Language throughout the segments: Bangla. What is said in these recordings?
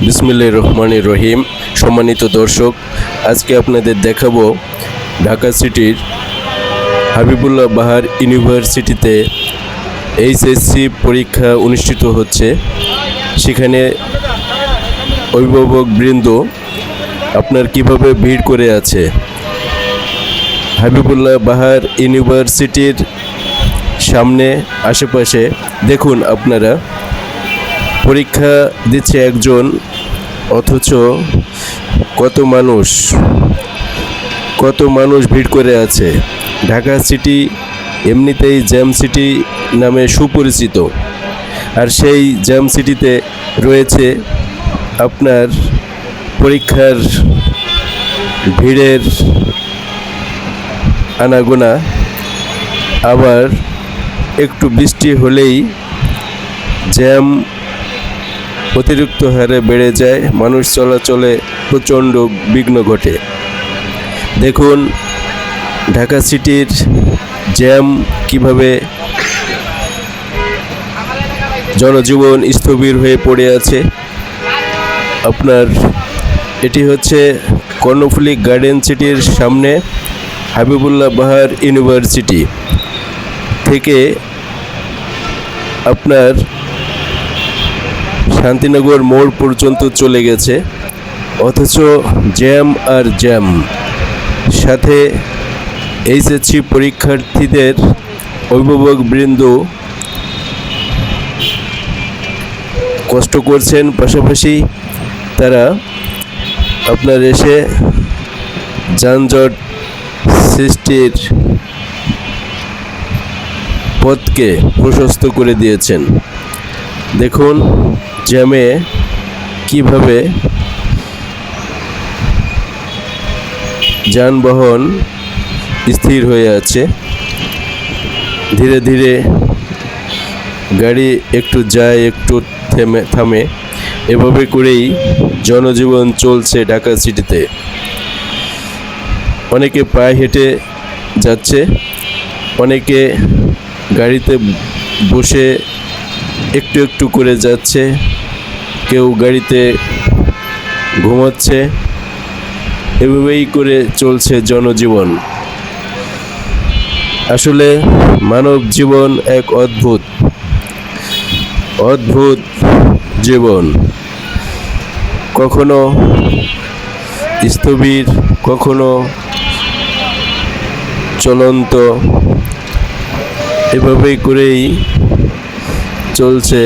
বিসমিল্লাহির রহমানির রহিম। সম্মানিত দর্শক, আজকে আপনাদের দেখাবো ঢাকা সিটির হাবিবুল্লাহ বাহার ইউনিভার্সিটিতে এইচএসসি পরীক্ষা অনুষ্ঠিত হচ্ছে। সেখানে অভিভাবকবৃন্দ আপনার কিভাবে ভিড় করে আছে হাবিবুল্লাহ বাহার ইউনিভার্সিটির সামনে আশেপাশে। দেখুন, আপনারা পরীক্ষা দিচ্ছে একজন, অথচ কত মানুষ ভিড় করে আছে। ঢাকা সিটি এমনিতেই জ্যাম সিটি নামে সুপরিচিত, আর সেই জ্যাম সিটিতে রয়েছে আপনার পরীক্ষার ভিড়ের আনাগোনা। আবার একটু বৃষ্টি হলেই জ্যাম অতিরিক্ত হারে বেড়ে যায়, মানুষ চলাচলে প্রচণ্ড বিঘ্ন ঘটে। দেখুন ঢাকা সিটির জ্যাম কিভাবে জনজীবন স্থবির হয়ে পড়ে আছে। আপনার এটি হচ্ছে কর্ণফুলী গার্ডেন সিটির সামনে হাবিবুল্লাহ বাহার ইউনিভার্সিটি থেকে আপনার শান্তিনগর মোড় পর্যন্ত চলে গেছে, অথচ জ্যাম আর জ্যাম। সাথে এইচএসসি পরীক্ষার্থীদের অভিভাবকবৃন্দ কষ্ট করছেন, পাশাপাশি তারা আপনার এসে যানজট সৃষ্টির পথকে প্রশস্ত করে দিয়েছেন। দেখুন জ্যামে কিভাবে যানবাহন স্থির হয়ে আছে। ধীরে ধীরে গাড়ি একটু যায়, একটু থামে, এভাবে করেই জনজীবন চলছে ঢাকা সিটিতে। অনেকে পায়ে হেঁটে যাচ্ছে, অনেকে গাড়িতে বসে একটু একটু করে যাচ্ছে, কেউ গাড়িতে ঘুমাচ্ছে। এভাবেই করে চলছে জনজীবন। আসলে মানব জীবন এক অদ্ভুত জীবন, কখনো স্থবির, কখনো চলন্ত। এভাবেই করেই চলছে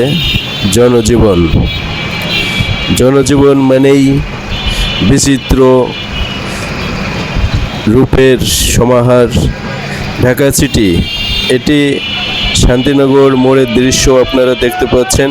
জনজীবন মানেই বিচিত্র রূপের সমাহার। ঢাকা সিটি, এটি শান্তিনগর মোড়ের দৃশ্য আপনারা দেখতে পাচ্ছেন।